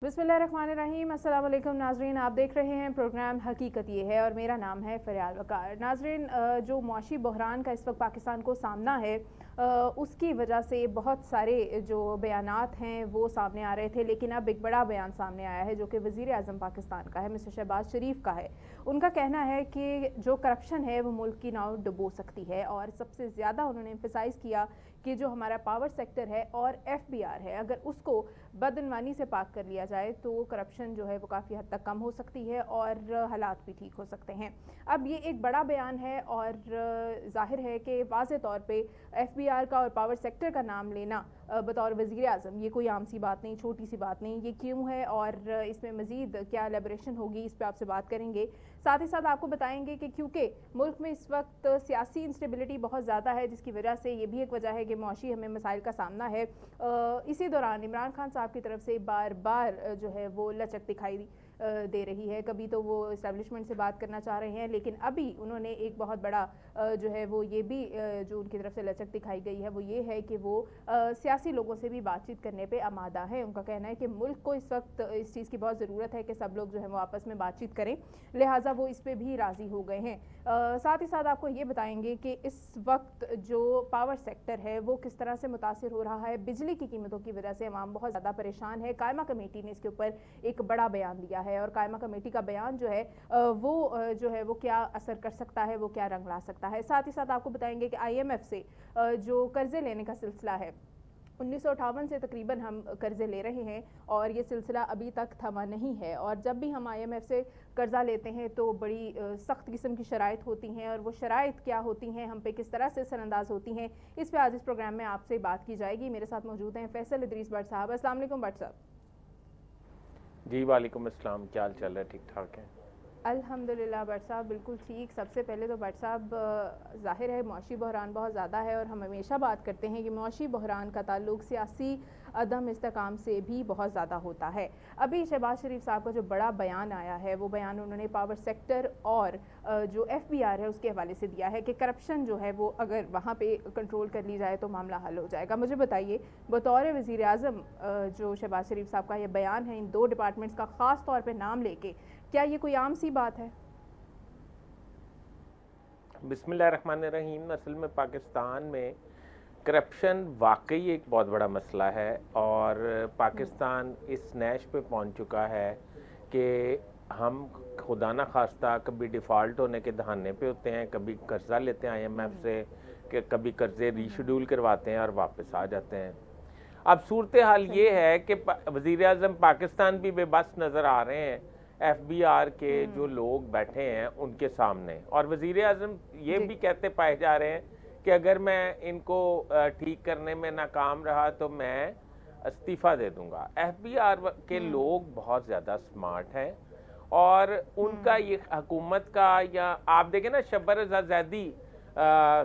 बिस्मिल्लाहिर्रहमानिर्रहीम। अस्सलाम वालेकुम नाजरीन, आप देख रहे हैं प्रोग्राम हकीकत ये है और मेरा नाम है फ़रियाल वकार। नाजरीन, जो मुआशी बहरान का इस वक्त पाकिस्तान को सामना है, उसकी वजह से बहुत सारे जो बयानात हैं वो सामने आ रहे थे, लेकिन अब एक बड़ा बयान सामने आया है जो कि वज़ीर आज़म पाकिस्तान का है, मिस्टर शहबाज शरीफ का है। उनका कहना है कि जो करप्शन है वो मुल्क की नाव डुबो सकती है, और सबसे ज़्यादा उन्होंने एम्फसाइज़ किया कि जो हमारा पावर सेक्टर है और FBR है, अगर उसको बदनवानी से पाक कर लिया जाए तो करप्शन जो है वो काफ़ी हद तक कम हो सकती है और हालात भी ठीक हो सकते हैं। अब ये एक बड़ा बयान है और जाहिर है कि वाज़े तौर पे FBR का और पावर सेक्टर का नाम लेना बतौर वज़ीर आज़म ये कोई आम सी बात नहीं, छोटी सी बात नहीं। ये क्यों है और इसमें मज़ीद क्या एलेबोरेशन होगी, इस पर आपसे बात करेंगे। साथ ही साथ आपको बताएंगे कि क्योंकि मुल्क में इस वक्त सियासी इंस्टेबिलिटी बहुत ज़्यादा है, जिसकी वजह से ये भी एक वजह है कि मुआशी हमें मसाइल का सामना है। इसी दौरान इमरान खान साहब की तरफ से बार बार जो है वो लचक दिखाई दे रही है। कभी तो वो इस्टेब्लिशमेंट से बात करना चाह रहे हैं, लेकिन अभी उन्होंने एक बहुत बड़ा जो है वो ये भी जो उनकी तरफ से लचक दिखाई गई है वो ये है कि वो सियासी लोगों से भी बातचीत करने पे आमादा है। उनका कहना है कि मुल्क को इस वक्त इस चीज़ की बहुत ज़रूरत है कि सब लोग जो है वो आपस में बातचीत करें, लिहाजा वो इस पर भी राज़ी हो गए हैं। साथ ही साथ आपको ये बताएंगे कि इस वक्त जो पावर सेक्टर है वो किस तरह से मुतासिर हो रहा है। बिजली की कीमतों की वजह से अवाम बहुत ज़्यादा परेशान है। कायमा कमेटी ने इसके ऊपर एक बड़ा बयान दिया है और कायमा कमेटी का बयान जो है वो जो है वो क्या असर कर सकता है, वो क्या रंग ला सकता है। साथ ही साथ आपको बताएंगे कि IMF से जो कर्जे लेने का सिलसिला है, 1958 से तकरीबन हम कर्ज़े ले रहे हैं और ये सिलसिला अभी तक थमा नहीं है। और जब भी हम IMF से कर्ज़ा लेते हैं तो बड़ी सख्त किस्म की शराइत होती हैं, और वो शराइत क्या होती हैं, हम पे किस तरह से असरअंदाज होती हैं, इस पे आज इस प्रोग्राम में आपसे बात की जाएगी। मेरे साथ मौजूद हैं फैसल इदरीस भट्ट साहब। अस्सलाम वालेकुम भट्ट साहब। जी वालेकुम अस्सलाम, क्या हाल चाल है? ठीक ठाक है अल्हम्दुलिल्लाह भट्ट साहब, बिल्कुल ठीक। सबसे पहले तो भट्ट साहब, ज़ाहिर है मुआशी बहरान बहुत ज़्यादा है और हम हमेशा बात करते हैं कि मुआशी बहरान का ताल्लुक सियासी अदम इस्तेकाम से भी बहुत ज़्यादा होता है। अभी शहबाज शरीफ साहब का जो बड़ा बयान आया है वो बयान उन्होंने पावर सेक्टर और जो FBR है उसके हवाले से दिया है कि करप्शन जो है वो अगर वहाँ पे कंट्रोल कर ली जाए तो मामला हल हो जाएगा। मुझे बताइए, बतौर वज़ीर आज़म जो शहबाज शरीफ साहब का ये बयान है इन दो डिपार्टमेंट्स का ख़ास तौर पर नाम लेके, क्या ये कोई आम सी बात है? बिस्मिल्लाहिर्रहमानिर्रहीम। असल में पाकिस्तान में करप्शन वाकई एक बहुत बड़ा मसला है और पाकिस्तान इस नैश पे पहुंच चुका है कि हम खुदा ना खास्ता कभी डिफ़ॉल्ट होने के दहाने पे होते हैं, कभी कर्जा लेते हैं IMF से, कि कभी कर्जे रीशेड्यूल करवाते हैं और वापस आ जाते हैं। अब सूरत हाल ये है कि वज़ीर आज़म पाकिस्तान भी बेबस नज़र आ रहे हैं FBR के जो लोग बैठे हैं उनके सामने, और वज़ीर आज़म ये भी कहते पाए जा रहे हैं कि अगर मैं इनको ठीक करने में नाकाम रहा तो मैं इस्तीफ़ा दे दूंगा। FBR के लोग बहुत ज़्यादा स्मार्ट हैं और उनका ये हुकूमत का, या आप देखें ना, शब्बर रज़ा ज़ैदी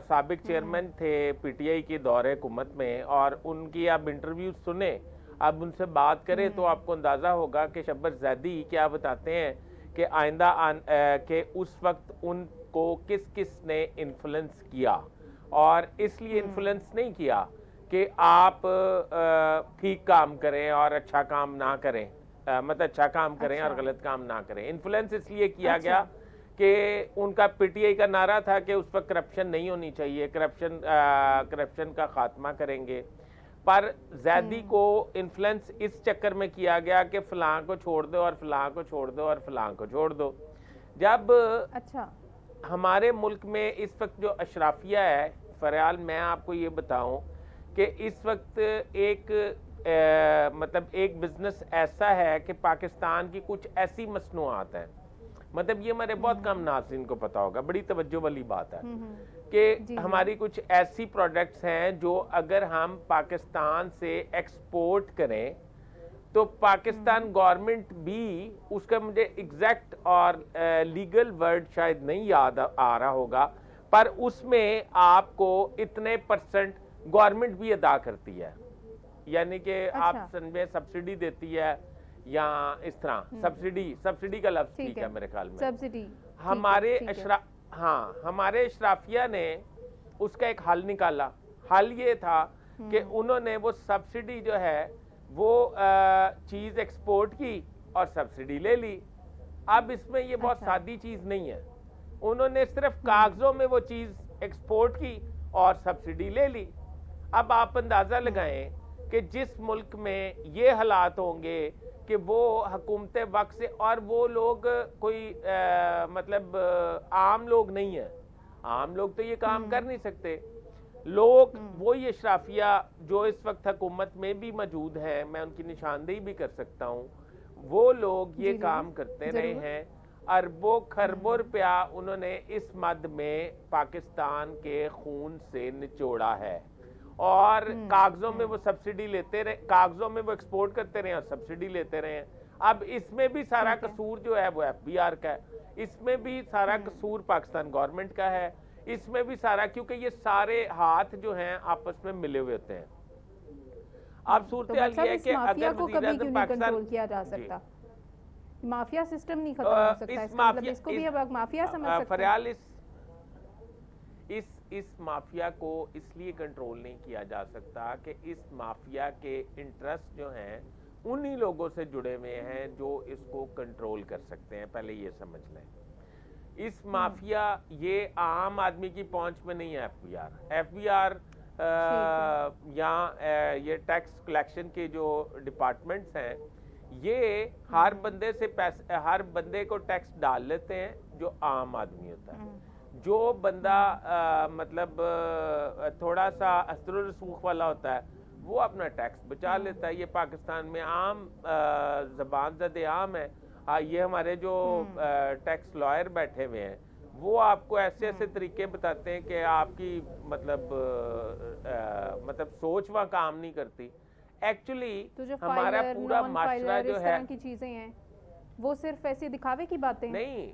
साबिक चेयरमैन थे PTI के दौरे हुकूमत में, और उनकी आप इंटरव्यू सुने, अब उनसे बात करें तो आपको अंदाज़ा होगा कि शब्बर ज़ैदी क्या बताते हैं कि आइंदा के उस वक्त उनको किस किस ने इन्फ्लुएंस किया, और इसलिए इन्फ्लुएंस नहीं किया कि आप ठीक काम करें और अच्छा काम ना करें, मतलब अच्छा काम करें और गलत काम ना करें। इन्फ्लुएंस इसलिए किया गया कि उनका PTI का नारा था कि उस पर करप्शन नहीं होनी चाहिए, करप्शन का खात्मा करेंगे। पर ज़ैदी को इन्फ्लुएंस इस चक्कर में किया गया कि फलां को छोड़ दो और फलां को छोड़ दो और फलां को छोड़ दो। जब हमारे मुल्क में इस वक्त जो अशराफिया है, फ़रियाल, मैं आपको ये बताऊं कि इस वक्त मतलब एक बिज़नेस ऐसा है कि पाकिस्तान की कुछ ऐसी मसनूआत हैं, मतलब ये हमारे बहुत कम नाज़रीन को पता होगा, बड़ी तवज्जो वाली बात है कि हमारी कुछ ऐसी प्रोडक्ट्स हैं जो अगर हम पाकिस्तान से एक्सपोर्ट करें तो पाकिस्तान गवर्नमेंट भी उसका, मुझे एग्जैक्ट और लीगल वर्ड शायद नहीं याद आ रहा होगा, पर उसमें आपको इतने % गवर्नमेंट भी अदा करती है, यानी कि आप समझे सब्सिडी देती है या इस तरह सब्सिडी का लफ्ज ठीक है मेरे ख्याल में, सब्सिडी। हमारे अशराफिया ने उसका एक हल निकाला। हल ये था कि उन्होंने वो सब्सिडी जो है वो चीज़ एक्सपोर्ट की और सब्सिडी ले ली। अब इसमें ये बहुत अच्छा। सादी चीज़ नहीं है, उन्होंने सिर्फ कागज़ों में वो चीज़ एक्सपोर्ट की और सब्सिडी ले ली। अब आप अंदाज़ा लगाएं कि जिस मुल्क में ये हालात होंगे कि वो हुकूमत वक्त से, और वो लोग कोई मतलब आम लोग नहीं है, आम लोग तो ये काम कर नहीं सकते, लोग वो ये अशराफिया जो इस वक्त हुकूमत में भी मौजूद है, मैं उनकी निशानदेही भी कर सकता हूँ, वो लोग ये काम करते रहे हैं। अरबों खरबों रुपया उन्होंने इस मद में पाकिस्तान के खून से निचोड़ा है, और कागजों में वो सब्सिडी लेते रहे, कागजों में वो एक्सपोर्ट करते रहे और सब्सिडी लेते रहे। अब इसमें भी सारा कसूर जो है वो FBR का है, इसमें भी सारा कसूर पाकिस्तान गवर्नमेंट का है, इसमें भी सारा, क्योंकि ये सारे हाथ जो हैं आपस में मिले हुए होते हैं। अब सूरत हाल ये है कि अगर को कभी क्यों नहीं कंट्रोल किया जा सकता, माफिया सिस्टम नहीं खत्म हो सकता, इसका मतलब इसको भी अब माफिया समझ सकते हैं। फरियाल, इस माफिया को इसलिए कंट्रोल नहीं किया जा सकता कि इस माफिया के इंटरेस्ट जो हैं उन्हीं लोगों से जुड़े हुए हैं जो इसको कंट्रोल कर सकते हैं, पहले ये समझ लें। इस माफिया ये आम आदमी की पहुंच में नहीं है। FBR या ये टैक्स कलेक्शन के जो डिपार्टमेंट्स हैं, ये हर बंदे से पैसे, हर बंदे को टैक्स डाल लेते हैं जो आम आदमी होता है। जो बंदा मतलब थोड़ा सा असर रसूख वाला होता है वो अपना टैक्स बचा लेता है। ये पाकिस्तान में आम ज़बान ज़द आम है। ये हमारे जो टैक्स लॉयर बैठे हुए हैं वो आपको ऐसे ऐसे तरीके बताते हैं कि आपकी मतलब सोच वहाँ काम नहीं करती। एक्चुअली तो हमारा पूरा माशरा जो है की चीजें हैं वो सिर्फ ऐसे दिखावे की बातें हैं। नहीं,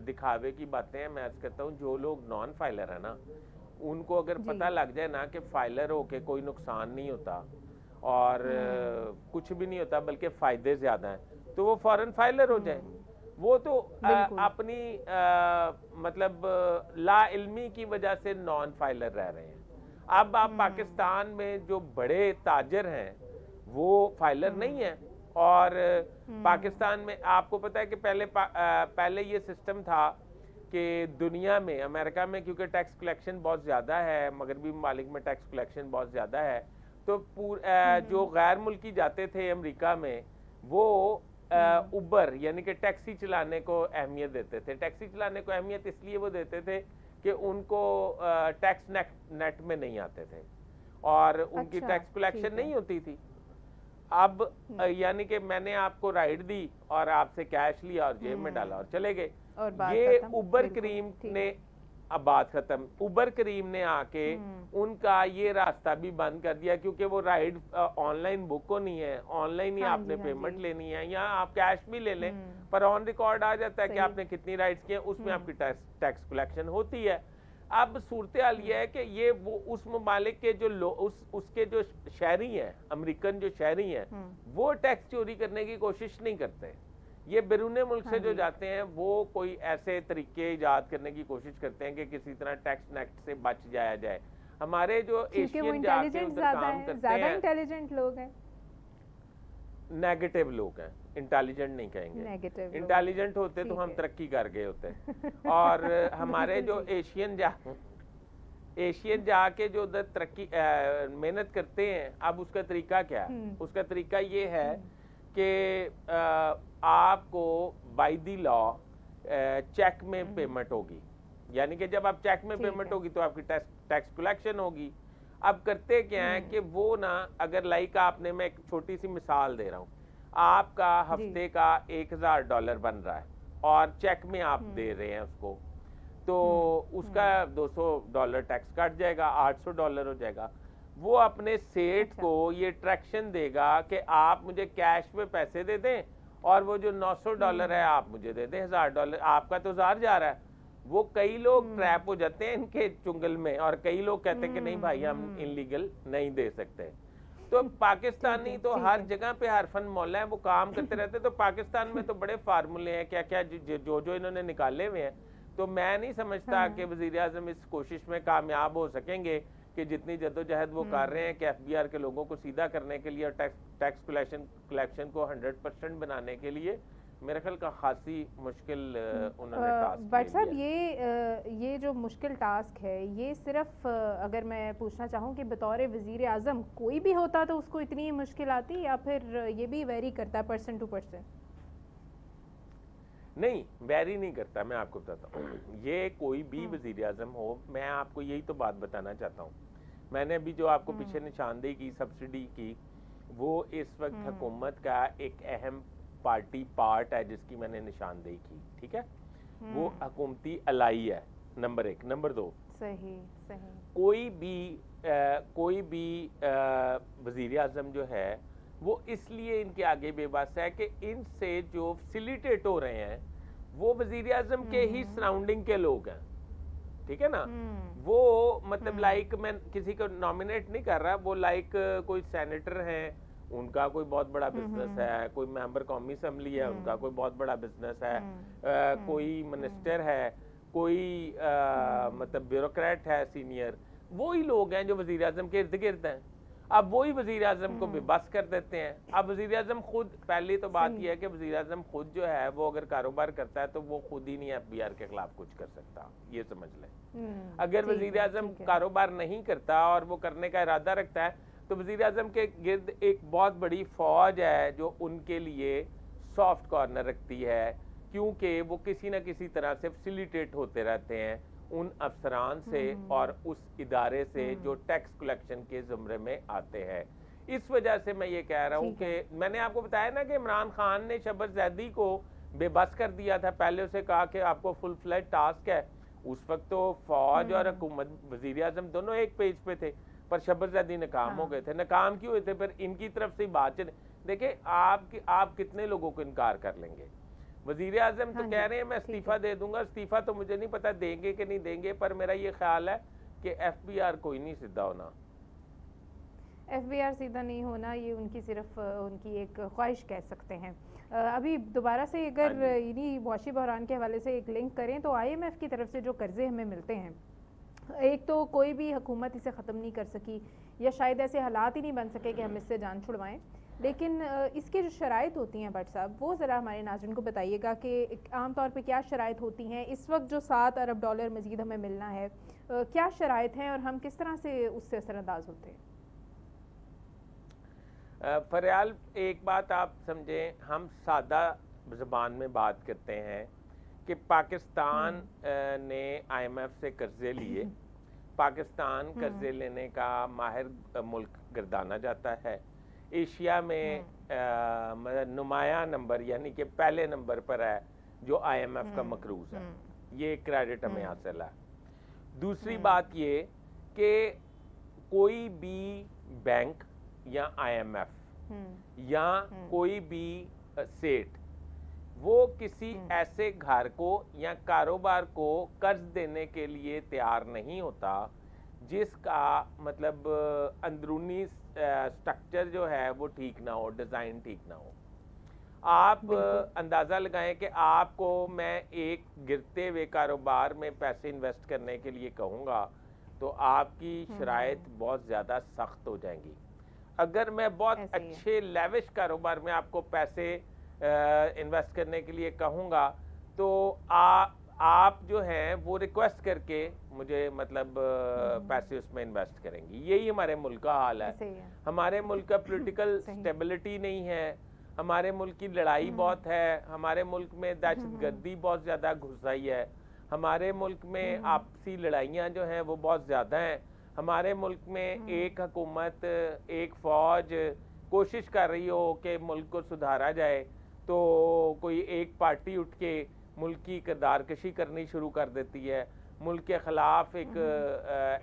दिखावे की बातें हैं। मैं आज कहता हूँ जो लोग नॉन फाइलर है ना, उनको अगर पता लग जाए ना कि फाइलर होके कोई नुकसान नहीं होता और कुछ भी नहीं होता बल्कि फायदे ज्यादा हैं, तो वो फौरन फाइलर हो जाए। वो तो अपनी मतलब ला इल्मी की वजह से नॉन फाइलर रह रहे हैं। अब आप पाकिस्तान में जो बड़े ताजर हैं वो फाइलर नहीं है, और पाकिस्तान में आपको पता है कि पहले ये सिस्टम था कि दुनिया में, अमेरिका में क्योंकि टैक्स कलेक्शन बहुत ज़्यादा है, मगरबी ममालिक में टैक्स कलेक्शन बहुत ज़्यादा है, तो जो गैर मुल्की जाते थे अमेरिका में वो उबर यानी कि टैक्सी चलाने को अहमियत देते थे। टैक्सी चलाने को अहमियत इसलिए वो देते थे कि उनको टैक्स नेट में नहीं आते थे और उनकी टैक्स कलेक्शन नहीं होती थी। अब यानी कि मैंने आपको राइड दी और आपसे कैश लिया और जेब में डाला और चले गए, ये उबर करीम ने, अब बात खत्म। उबर करीम ने आके उनका ये रास्ता भी बंद कर दिया, क्योंकि वो राइड ऑनलाइन बुक होनी है, ऑनलाइन ही आपने पेमेंट लेनी है, या आप कैश भी ले लें पर ऑन रिकॉर्ड आ जाता है कि आपने कितनी राइड्स की, उसमें आपकी टैक्स कलेक्शन होती है। अब सूरत हाल ये है कि ये वो उस ममालिक के जो उसके जो शहरी हैं, अमेरिकन जो शहरी हैं, वो टैक्स चोरी करने की कोशिश नहीं करते। ये बैरून मुल्क से जो जाते हैं वो कोई ऐसे तरीके इजाद करने की कोशिश करते हैं कि किसी तरह टैक्स नेट से बच जाया जाए। हमारे जो एशियन जाके उधर काम करते हैं, इंटेलिजेंट लोग हैं, नेगेटिव लोग हैं, इंटेलिजेंट नहीं कहेंगे। इंटेलिजेंट होते तो हम तरक्की कर गए होते। और हमारे जो एशियन जाके जो उधर तरक्की मेहनत करते हैं, अब उसका तरीका क्या है? उसका तरीका ये है कि आपको बाय द लॉ चेक में पेमेंट होगी, यानी कि जब आप चेक में पेमेंट होगी तो आपकी टैक्स कलेक्शन होगी। अब करते क्या है कि वो ना, अगर लाइक आपने, मैं एक छोटी सी मिसाल दे रहा हूँ, आपका हफ्ते का $1000 बन रहा है और चेक में आप दे रहे हैं उसको, तो उसका $200 टैक्स कट जाएगा, $800 हो जाएगा। वो अपने सेठ को ये ट्रैक्शन देगा कि आप मुझे कैश में पैसे दे दें और वो जो $900 है आप मुझे दे दें $1000, आपका तो ज़ार जा रहा है। वो कई लोग ट्रैप हो जाते हैं इनके चुंगल में, और कई लोग कहते हैं कि नहीं भाई हम इनलीगल नहीं दे सकते। तो पाकिस्तानी तो हर जगह पे हर फन मौला है, वो काम करते रहते। तो पाकिस्तान में तो बड़े फार्मूले हैं, क्या क्या जो इन्होंने निकाले हुए हैं। तो मैं नहीं समझता कि वज़ीर आज़म इस कोशिश में कामयाब हो सकेंगे कि जितनी जद्दोजहद वो कर रहे हैं कि एफबीआर के लोगों को सीधा करने के लिए और टैक्स कलेक्शन को 100% बनाने के लिए मेरे ख्याल का खासी मुश्किल उन्होंने टास्क बट साहब ये जो मुश्किल टास्क है, ये सिर्फ अगर मैं पूछना चाहूँ कि बतौर वज़ीर आज़म कोई भी होता तो उसको इतनी मुश्किल आती, या फिर ये भी वेरी करता है पर्सन टू पर्सन? नहीं, वेरी नहीं करता। मैं आपको बताता हूँ, ये कोई भी वज़ीर आज़म हो, मैं आपको यही तो बात बताना चाहता हूँ। मैंने अभी जो आपको पीछे निशानदेही की सब्सिडी की, वो इस वक्त हुकूमत का एक अहम पार्ट है जिसकी मैंने निशानदेही की, ठीक है। वो हुकूमती अलाई है, नंबर 1। नंबर 2, सही सही, कोई भी वज़ीर आज़म जो है वो इसलिए इनके आगे बेबस है कि इनसे जो फैसिलिटेट हो रहे हैं वो वज़ीर आज़म के ही सराउंडिंग के लोग हैं, ठीक है ना। वो मतलब लाइक मैं किसी को नॉमिनेट नहीं कर रहा, वो लाइक कोई सेनेटर हैं, उनका कोई बहुत बड़ा बिजनेस है, कोई मेंबर कौमी असम्बली है, उनका कोई बहुत बड़ा बिजनेस है, कोई मिनिस्टर है, कोई मतलब ब्यूरोक्रेट है सीनियर, वही लोग हैं जो वज़ीर आज़म के इर्द गिर्द हैं। अब वही वज़ीर आज़म को बेबस कर देते हैं। अब वज़ीर आज़म खुद, पहली तो बात यह है कि वज़ीर आज़म खुद जो है वो अगर कारोबार करता है तो वो खुद ही नहीं एफबीआर के खिलाफ कुछ कर सकता, ये समझ लें। अगर वज़ीर आज़म कारोबार नहीं करता और वो करने का इरादा रखता है तो वज़ीर आज़म के गिर्द एक बहुत बड़ी फौज है जो उनके लिए सॉफ्ट कॉर्नर रखती है, क्योंकि वो किसी न किसी तरह से फैसिलिटेट होते रहते हैं उन अफसरान से और उस इदारे से जो टैक्स कलेक्शन के ज़ुमरे में आते हैं। इस वजह से मैं ये कह रहा हूँ कि मैंने आपको बताया ना कि इमरान खान ने शहबाज जैदी को बेबस कर दिया था। पहले उसे कहा कि आपको फुल फ्लैट टास्क है। उस वक्त तो फौज और हुकूमत, वज़ीर आज़म दोनों एक पेज पे थे, पर शहबाज जैदी नाकाम हो गए थे। नाकाम क्यों हुए थे? फिर इनकी तरफ से बात चले। देखिए, आप कितने लोगों को इनकार कर लेंगे? वज़ीर आज़म तो कह रहे हैं मैं इस्तीफा दे दूंगा। इस्तीफा तो मुझे नहीं पता देंगे कि नहीं देंगे, पर मेरा ये ख्याल है कि एफबीआर कोई नहीं सीधा होना। एफबीआर सीधा नहीं होना, ये उनकी सिर्फ उनकी एक ख्वाहिश कह सकते हैं। अभी दोबारा से अगर इन्हीं मौशी बहरान के हवाले से एक लिंक करें तो आईएमएफ की तरफ से जो कर्जे हमें मिलते हैं, एक तो कोई भी हुकूमत इसे ख़त्म नहीं कर सकी, या शायद ऐसे हालात ही नहीं बन सके कि हम इससे जान छुड़वाएं। लेकिन इसकी जो शराइत होती हैं भट्ट साहब, वो ज़रा हमारे नाज़रीन को बताइएगा कि आम तौर पे क्या शराइत होती हैं। इस वक्त जो $7 अरब मज़ीद हमें मिलना है, क्या शराइत हैं और हम किस तरह से उससे असरअंदाज होते हैं? फरियाल, एक बात आप समझें, हम सादा ज़बान में बात करते हैं कि पाकिस्तान ने आईएमएफ से कर्जे लिए। पाकिस्तान कर्जे लेने का माहिर मुल्क गर्दाना जाता है। एशिया में नुमाया नंबर, यानी कि पहले नंबर पर है जो आईएमएफ का मकरूज है। ये क्रेडिट हमें हासिल है। दूसरी बात ये कि कोई भी बैंक या आईएमएफ या कोई भी सेठ वो किसी ऐसे घर को या कारोबार को कर्ज देने के लिए तैयार नहीं होता जिसका मतलब अंदरूनी स्ट्रक्चर जो है वो ठीक ना हो, डिज़ाइन ठीक ना हो। आप अंदाज़ा लगाएं कि आपको मैं एक गिरते हुए कारोबार में पैसे इन्वेस्ट करने के लिए कहूँगा तो आपकी शराइत बहुत ज़्यादा सख्त हो जाएंगी। अगर मैं बहुत अच्छे लेविश कारोबार में आपको पैसे इन्वेस्ट करने के लिए कहूँगा तो आप जो हैं वो रिक्वेस्ट करके मुझे मतलब पैसे उसमें इन्वेस्ट करेंगी। यही हमारे मुल्क का हाल है। हमारे मुल्क का पॉलिटिकल स्टेबिलिटी नहीं है, हमारे मुल्क की लड़ाई बहुत है, हमारे मुल्क में दहशतगर्दी बहुत ज़्यादा घुस आई है, हमारे मुल्क में आपसी लड़ाइयाँ जो हैं वो बहुत ज़्यादा हैं, हमारे मुल्क में एक हुकूमत, एक फ़ौज कोशिश कर रही हो कि मुल्क को सुधारा जाए तो कोई एक पार्टी उठ के मुल्क की किरदारकशी करनी शुरू कर देती है, मुल्क के ख़िलाफ़ एक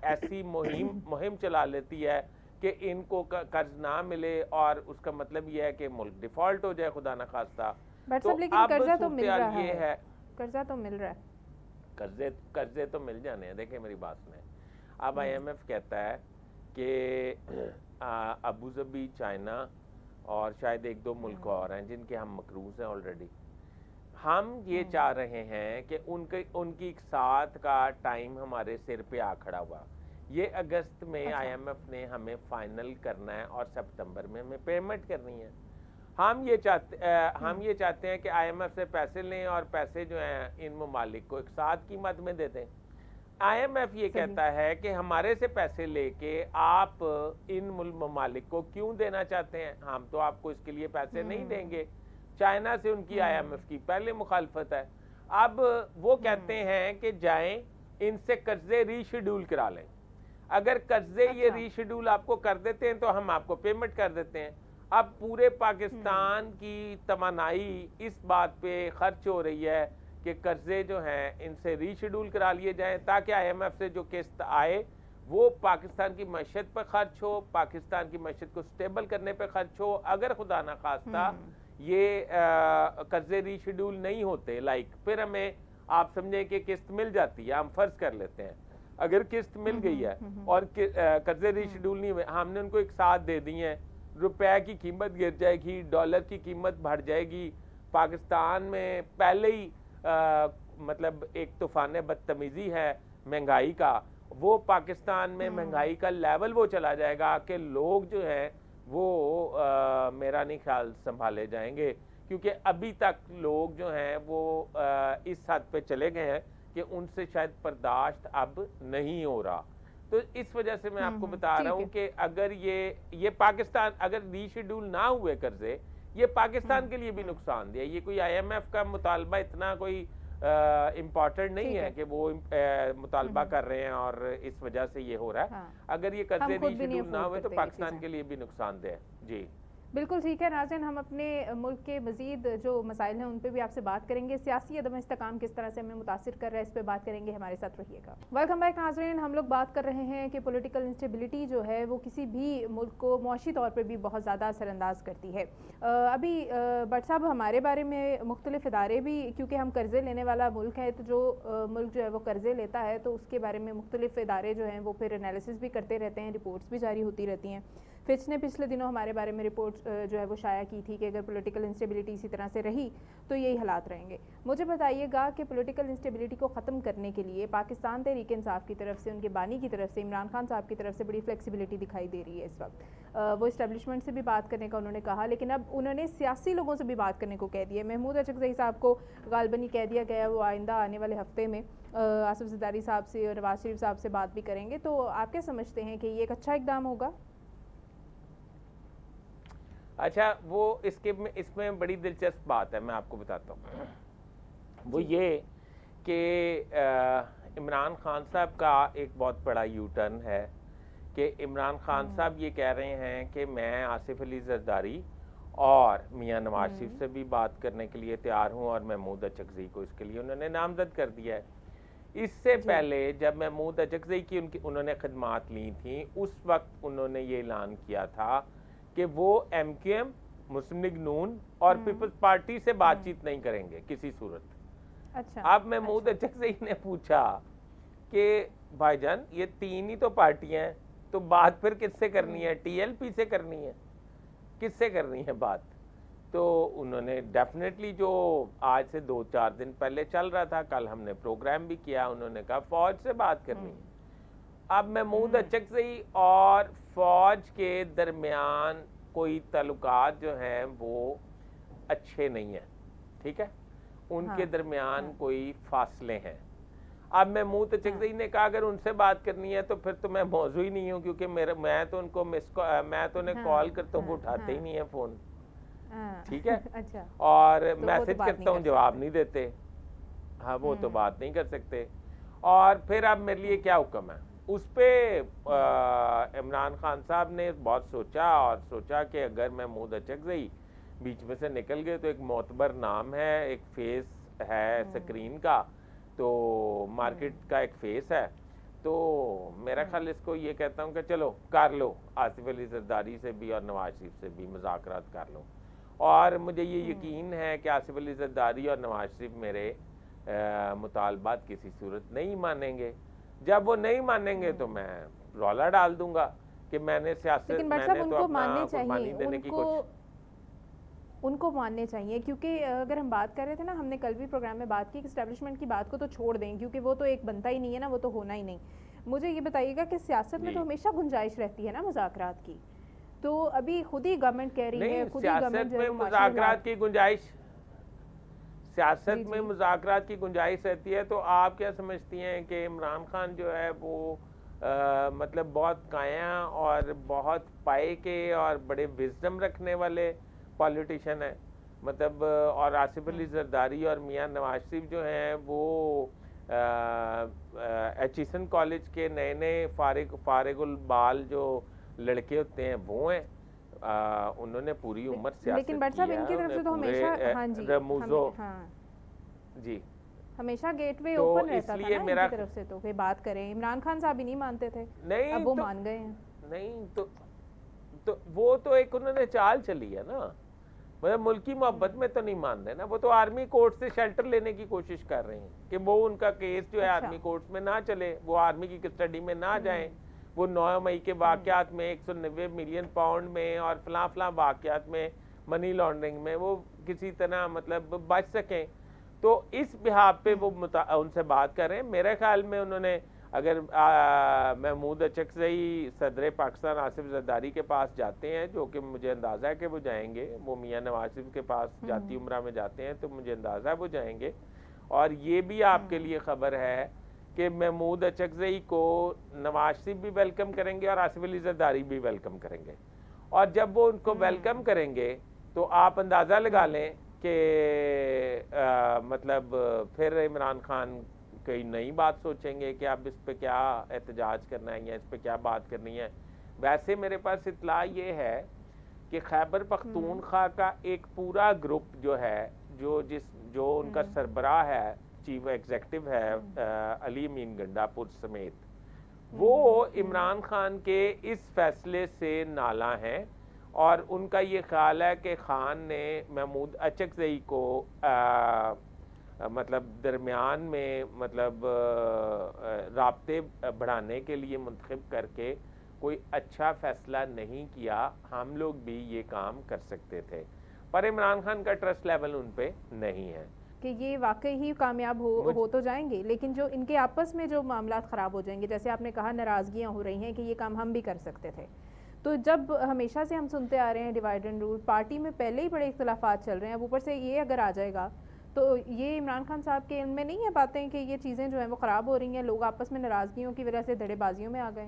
ऐसी मुहिम चला लेती है कि इनको कर्ज ना मिले और उसका मतलब ये है कि मुल्क डिफ़ॉल्ट हो जाए, खुदा न खास्ता। तो लेकिन कर्जा तो मिल रहा है, कर्जा तो मिल रहा है, कर्जे तो मिल जाने हैं। देखिए मेरी बात सुने, अब आईएमएफ कहता है कि अबू धाबी, चाइना और शायद एक दो मुल्क और हैं जिनके हम मकरूज हैं ऑलरेडी। हम ये चाह रहे हैं कि उनकी साथ का टाइम हमारे सिर पे आ खड़ा हुआ। ये अगस्त में अच्छा। IMF ने हमें फाइनल करना है और सितंबर में हमें पेमेंट करनी है। हम ये चाहते हैं कि IMF से पैसे लें और पैसे जो हैं इन ममालिक को एक साथ कीमत में दे दें। IMF ये कहता है कि हमारे से पैसे लेके आप इन ममालिक को क्यों देना चाहते हैं, हम तो आपको इसके लिए पैसे नहीं देंगे। चाइना से उनकी IMF की पहले मुखालफत है। अब वो कहते हैं कि जाएं इनसे कर्जे रीशेड्यूल करा लें। अगर कर्जे ये रीशेड्यूल आपको कर देते हैं तो हम आपको पेमेंट कर देते हैं। अब पूरे पाकिस्तान की तमन्नाई इस बात पे खर्च हो रही है कि कर्जे जो हैं इनसे रीशेड्यूल करा लिए जाएं ताकि IMF से जो किस्त आए वो पाकिस्तान की मईशत पर खर्च हो, पाकिस्तान की मईशत को स्टेबल करने पर खर्च हो। अगर खुदा ना खास्ता ये कर्जे रीशेड्यूल नहीं होते फिर हमें आप समझे कि किस्त मिल जाती है, हम फर्ज कर लेते हैं अगर किस्त मिल गई है और कर्जे रीशेड्यूल नहीं हुए, हमने उनको एक साथ दे दी है, रुपए की कीमत गिर जाएगी, डॉलर की कीमत बढ़ जाएगी, पाकिस्तान में पहले ही मतलब एक तूफान बदतमीजी है महंगाई का, वो पाकिस्तान में महंगाई का लेवल वो चला जाएगा कि लोग जो हैं वो मेरा नहीं ख्याल संभाले जाएंगे, क्योंकि अभी तक लोग जो हैं वो इस हद पे चले गए हैं कि उनसे शायद बर्दाश्त अब नहीं हो रहा। तो इस वजह से मैं आपको बता रहा हूँ कि अगर ये पाकिस्तान अगर रीशेड्यूल ना हुए कर्जे, ये पाकिस्तान के लिए भी नुकसानदेह है। ये कोई IMF का मुतालबा इतना कोई इम्पोर्टेंट नहीं है कि वो मुतालबा कर रहे हैं और इस वजह से ये हो रहा है। अगर ये कर्जे रीशेड्यूल ना हुए तो पाकिस्तान के लिए भी नुकसानदेह है। जी बिल्कुल ठीक है नाज़रीन, हम अपने मुल्क के मज़ीद जो मसाइल हैं उन पे भी आपसे बात करेंगे। सियासी अदम इस्तेकाम किस तरह से हमें मुतासिर कर रहा है, इस पे बात करेंगे, हमारे साथ रहिएगा। वेलकम बैक नाज़रीन, हम लोग बात कर रहे हैं कि पॉलिटिकल इंस्टेबिलिटी जो है वो किसी भी मुल्क को मुआशी तौर पर भी बहुत ज़्यादा असरअंदाज करती है। अभी भट्ट साहब हमारे बारे में मुख्तलिफ इदारे भी, क्योंकि हम कर्ज़े लेने वाला मुल्क है, तो जो मुल्क जो है वो कर्ज़े लेता है तो उसके बारे में मुख्तलिफ इदारे जो हैं वो फिर एनालिसिस भी करते रहते हैं, रिपोर्ट्स भी जारी होती रहती हैं। फिच ने पिछले दिनों हमारे बारे में रिपोर्ट जो है वो शाया की थी कि अगर पॉलिटिकल इंस्टेबिलिटी इसी तरह से रही तो यही हालात रहेंगे। मुझे बताइएगा कि पॉलिटिकल इंस्टेबिलिटी को ख़त्म करने के लिए पाकिस्तान तहरीक इंसाफ की तरफ से, उनके बानी की तरफ से, इमरान खान साहब की तरफ से बड़ी फ्लेक्सिबिलिटी दिखाई दे रही है इस वक्त। वो इस्टेब्लिशमेंट से भी बात करने का उन्होंने कहा, लेकिन अब उन्होंने सियासी लोगों से भी बात करने को कह दिया। महमूद अचकज़ई साहब को गालबनी कह दिया गया, वो आइंदा आने वाले हफ्ते में आसिफ ज़रदारी साहब से और नवाज शरीफ साहब से बात भी करेंगे। तो आप क्या समझते हैं कि ये एक अच्छा इकदाम होगा? अच्छा, वो इसमें बड़ी दिलचस्प बात है, मैं आपको बताता हूँ। वो ये कि इमरान खान साहब का एक बहुत बड़ा यू टर्न है कि इमरान खान साहब ये कह रहे हैं कि मैं आसिफ अली जरदारी और मियां नवाज शरीफ से भी बात करने के लिए तैयार हूँ और महमूद अचकज़ई को इसके लिए उन्होंने नामजद कर दिया है। इससे पहले जब महमूद अचकज़ई की उन्होंने खिदमात ली थी, उस वक्त उन्होंने ये ऐलान किया था कि वो MQM, मुस्लिम लीग नून और पीपल्स पार्टी से बातचीत नहीं करेंगे किसी सूरत। अच्छा। अब महमूद अचकज़ई ने पूछा कि भाईजान ये तीन ही तो पार्टियां हैं, तो बात फिर किससे करनी है? TLP से करनी है, किससे करनी है बात? तो उन्होंने डेफिनेटली जो आज से 2-4 दिन पहले चल रहा था, कल हमने प्रोग्राम भी किया, उन्होंने कहा फौज से बात करनी है। अब महमूद अचकज़ई और फौज के दरमियान कोई ताल्लुकात जो हैं वो अच्छे नहीं हैं, ठीक है, उनके दरमियान कोई फासले हैं। अब महमूद अचकज़ई ने कहा अगर उनसे बात करनी है तो फिर तो मैं मौजू ही नहीं हूँ, क्योंकि मैं तो उनको मैं तो उन्हें कॉल करता हूँ, वो उठाते ही नहीं है फ़ोन, ठीक है। अच्छा। और तो मैसेज करता हूँ, जवाब नहीं देते। हाँ, वो तो बात नहीं कर सकते। और फिर अब मेरे लिए क्या हुक्म है उस पर? इमरान खान साहब ने बहुत सोचा कि अगर महमूद अचकज़ई बीच में से निकल गए तो एक मोतबर नाम है, एक फेस है स्क्रीन का, तो मार्केट का एक फेस है, तो मेरा ख्याल इसको ये कहता हूँ कि चलो कर लो, आसिफ अली जरदारी से भी और नवाज शरीफ से भी मुज़ाकरात कर लो। और मुझे ये यकीन है कि आसिफ अली जरदारी और नवाज शरीफ मेरे मुतालबात किसी सूरत नहीं मानेंगे। जब वो नहीं मानेंगे तो मैं रौला डाल दूंगा कि मैंने सियासत, मैंने तो अपना कुर्बानी देने की कोशिश। उनको मानने चाहिए, क्योंकि अगर हम बात कर रहे थे ना, हमने कल भी प्रोग्राम में बात की कि एस्टेब्लिशमेंट की बात को तो छोड़ दें, क्योंकि वो तो एक बनता ही नहीं है ना, वो तो होना ही नहीं। मुझे ये बताइएगा कि सियासत में तो हमेशा गुंजाइश रहती है ना मुज़ाकरात की, तो अभी खुद ही गवर्नमेंट कह रही है, खुद ही गवर्नमेंट जो है मुज़ाकरात की गुंजाइश, सियासत में जी। मुज़ाकरात की गुंजाइश रहती है, तो आप क्या समझती हैं कि इमरान खान जो है वो मतलब बहुत काया और बहुत पाए के और बड़े विजडम रखने वाले पॉलिटिशियन है, मतलब और आसिफ अली जरदारी और मियां नवाज शरीफ जो हैं वो एचिसन कॉलेज के नए नए फारिगुल बाल जो लड़के होते हैं वो हैं। उन्होंने पूरी उम्र सियासत लेकिन बट साहब इनकी तरफ से तो हमेशा हाँ जी हाँ जी हमें गेटवे तो ओपन रहता था ना मेरा इनकी तरफ से, तो कोई बात करें, इमरान खान साहब ही नहीं मानते थे, नहीं अब वो तो, मान गए हैं। नहीं तो वो तो एक उन्होंने चाल चली है ना, मतलब मुल्की मोहब्बत में तो नहीं मान रहे ना, वो तो आर्मी कोर्ट से शेल्टर लेने की कोशिश कर रहे हैं कि वो उनका केस जो है आर्मी कोर्ट में ना चले, वो आर्मी की कस्टडी में ना जाए, वो 9 मई के वाकयात में 190 मिलियन पाउंड में और फलां फलां वाकयात में मनी लॉन्ड्रिंग में वो किसी तरह मतलब बच सकें। तो इस बिहाफ पे वो उनसे बात कर रहे हैं। मेरे ख्याल में उन्होंने अगर महमूद अचकज़ई सदर पाकिस्तान आसिफ जरदारी के पास जाते हैं, जो कि मुझे अंदाज़ा है कि वो जाएंगे, वो मियां नवाज शरीफ के पास जाती उम्रा में जाते हैं, तो मुझे अंदाज़ा है वो जाएंगे। और ये भी आपके लिए ख़बर है कि महमूद अचकज़ई को नवाज शरीफ भी वेलकम करेंगे और आसिफ अली जरदारी भी वेलकम करेंगे। और जब वो उनको वेलकम करेंगे तो आप अंदाज़ा लगा लें कि मतलब फिर इमरान खान कोई नई बात सोचेंगे कि अब इस पे क्या एहतजाज करना है या इस पे क्या बात करनी है। वैसे मेरे पास इत्तला ये है कि खैबर पख्तूनख्वा का एक पूरा ग्रुप जो है, जो उनका सरबराह है, चीफ एग्जीक्यूटिव है अली अमीन गंडापुर समेत, वो इमरान खान के इस फैसले से नाला हैं और उनका ये ख्याल है कि खान ने महमूद अचकज़ई को मतलब दरमियान में मतलब राब्ते बढ़ाने के लिए मुंतखब करके कोई अच्छा फैसला नहीं किया। हम लोग भी ये काम कर सकते थे, पर इमरान खान का ट्रस्ट लेवल उन पे नहीं है कि ये वाकई ही कामयाब हो तो जाएंगे, लेकिन जो इनके आपस में जो मामला ख़राब हो जाएंगे, जैसे आपने कहा नाराज़गियाँ हो रही हैं कि ये काम हम भी कर सकते थे, तो जब हमेशा से हम सुनते आ रहे हैं डिवाइड एंड रूल, पार्टी में पहले ही बड़े इख्तलाफात चल रहे हैं, अब ऊपर से ये अगर आ जाएगा तो ये इमरान खान साहब के इनमें नहीं है बातें कि ये चीज़ें जो हैं वो ख़राब हो रही हैं, लोग आपस में नाराज़गियों की वजह से धड़ेबाजियों में आ गए।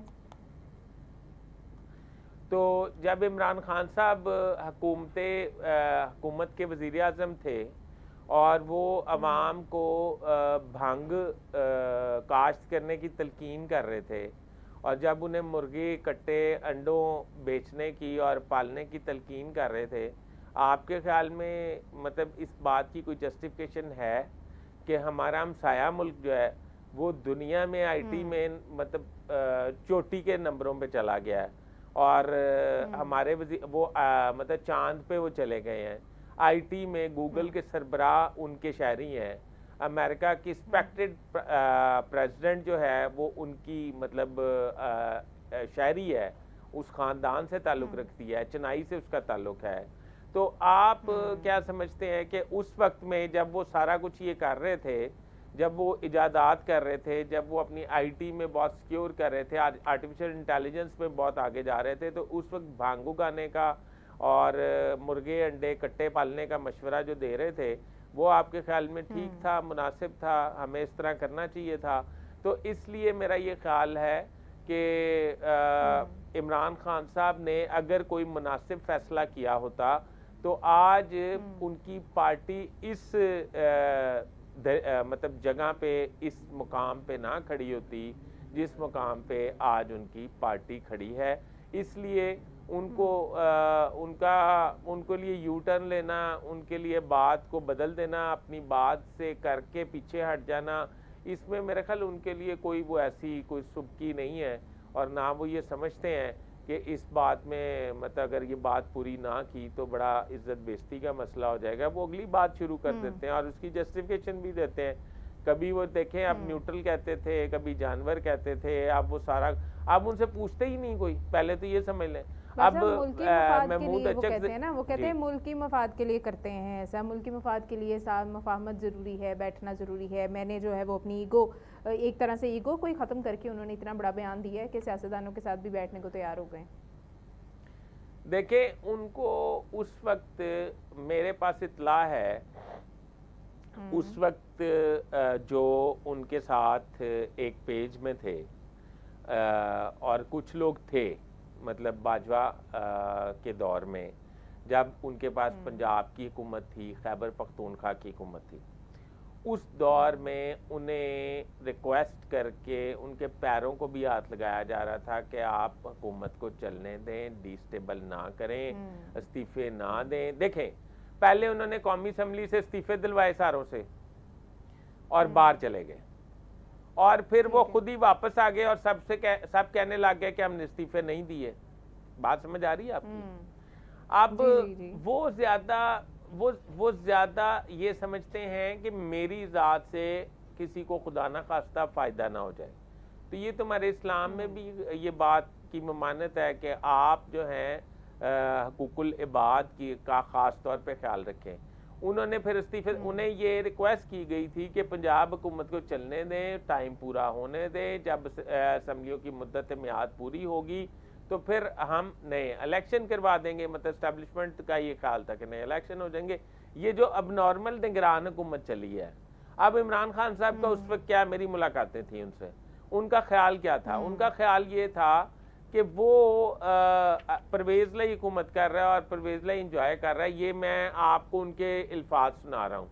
तो जब इमरान खान साहब हुकूमत के वज़ीर आज़म थे और वो अवाम को भांग काश्त करने की तलकीन कर रहे थे, और जब उन्हें मुर्गी कट्टे अंडों बेचने की और पालने की तलकीन कर रहे थे, आपके ख्याल में मतलब इस बात की कोई जस्टिफिकेशन है कि हमारा हमसाया मुल्क जो है वो दुनिया में आईटी में मतलब चोटी के नंबरों पे चला गया है और हमारे वो मतलब चांद पे वो चले गए हैं, आईटी में गूगल के सरबराह उनके शहरी हैं, अमेरिका की रिस्पेक्टेड प्रेसिडेंट जो है वो उनकी मतलब शहरी है, उस ख़ानदान से ताल्लुक़ रखती है, चेन्नई से उसका ताल्लुक़ है। तो आप क्या समझते हैं कि उस वक्त में जब वो सारा कुछ ये कर रहे थे, जब वो इजादात कर रहे थे, जब वो अपनी आईटी में बहुत सिक्योर कर रहे थे, आर्टिफिशियल इंटेलिजेंस में बहुत आगे जा रहे थे, तो उस वक्त भांग उगाने का और मुर्गे अंडे कट्टे पालने का मशवरा जो दे रहे थे, वो आपके ख्याल में ठीक था, मुनासिब था, हमें इस तरह करना चाहिए था? तो इसलिए मेरा ये ख्याल है कि इमरान खान साहब ने अगर कोई मुनासिब फैसला किया होता तो आज उनकी पार्टी इस मतलब जगह पे, इस मुकाम पे ना खड़ी होती जिस मुकाम पे आज उनकी पार्टी खड़ी है। इसलिए उनको उनको लिए यू टर्न लेना, उनके लिए बात को बदल देना, अपनी बात से करके पीछे हट जाना, इसमें मेरे ख्याल उनके लिए कोई वो ऐसी कोई सुबकी नहीं है, और ना वो ये समझते हैं कि इस बात में मतलब अगर ये बात पूरी ना की तो बड़ा इज्जत बेइज्जती का मसला हो जाएगा, वो अगली बात शुरू कर देते हैं और उसकी जस्टिफिकेशन भी देते हैं। कभी वो देखें आप न्यूट्रल कहते थे, कभी जानवर कहते थे, आप वो सारा आप उनसे पूछते ही नहीं कोई, पहले तो ये समझ लें। अब मुल्की मफाद के लिए वो महमूद कहते हैं ना, वो कहते जी हैं मुल्की मफाद के लिए करते हैं ऐसा, मुल्की मफाद के लिए साथ मफाहमत ज़रूरी है, बैठना ज़रूरी है। मैंने जो है वो अपनी ईगो, एक तरह से ईगो को ही ख़त्म करके उन्होंने इतना बड़ा बयान दिया है कि सियासतदानों के साथ भी बैठने को तैयार हो गए। देखिए, उनको उस वक्त मेरे पास इत्ला है, उस वक्त जो उनके साथ एक पेज में थे और कुछ लोग थे, मतलब बाजवा के दौर में, जब उनके पास पंजाब की हुकूमत थी, खैबर पख्तूनख्वा की हुकूमत थी, उस दौर में उन्हें रिक्वेस्ट करके उनके पैरों को भी हाथ लगाया जा रहा था कि आप हुकूमत को चलने दें, डिस्टेबल ना करें, इस्तीफे ना दें। देखें, पहले उन्होंने कौमी असम्बली से इस्तीफे दिलवाए सारों से और बाहर चले गए, और फिर वो खुद ही वापस आ गए और सब कहने लग गए कि हमने इस्तीफे नहीं दिए। बात समझ आ रही है आपकी? अब जी। वो ज्यादा ये समझते हैं कि मेरी ज़ात से किसी को खुदा ना खास्ता फ़ायदा ना हो जाए। तो ये तुम्हारे इस्लाम में भी ये बात की ममानत है कि आप जो हैं हुकूकुल इबाद की का ख़ास तौर पे ख्याल रखें। उन्होंने फिर इस्तीफे, उन्हें ये रिक्वेस्ट की गई थी कि पंजाब हुकूमत को चलने दें, टाइम पूरा होने दें, जब असम्बलियों की मुद्दत मियाद पूरी होगी तो फिर हम नए इलेक्शन करवा देंगे। मतलब इस्टेब्लिशमेंट का ये ख्याल था कि नए इलेक्शन हो जाएंगे। ये जो अब नॉर्मल निगरान हुकूमत चली है, अब इमरान खान साहब का उस वक्त क्या, मेरी मुलाकातें थी उनसे, उनका ख्याल क्या था? उनका ख्याल ये था कि वो परवेज़ लाई हुकूमत कर रहा है और परवेज़ लाई इंजॉय कर रहा है। ये मैं आपको उनके अल्फाज सुना रहा हूँ।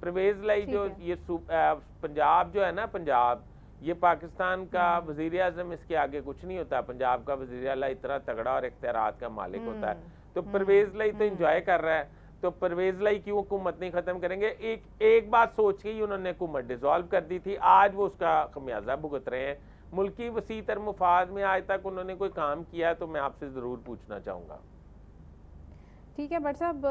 परवेज़ लाई जो ये पंजाब जो है ना, पंजाब ये पाकिस्तान का वज़ीर आज़म, इसके आगे कुछ नहीं होता। पंजाब का वज़ीर आला इतना तगड़ा और इख्तियारात का मालिक होता है। तो परवेज़ लाई तो इंजॉय कर रहा है, तो परवेज़ लाई की हुकूमत नहीं ख़त्म करेंगे। एक बात सोच के ही उन्होंने हुकूमत डिसॉल्व कर दी थी। आज वो उसका खमियाजा भुगत रहे हैं। मुल्की वसी तर मुफाद में आज तक उन्होंने कोई काम किया तो मैं आपसे ज़रूर पूछना चाहूँगा। ठीक है भट्ट साहब,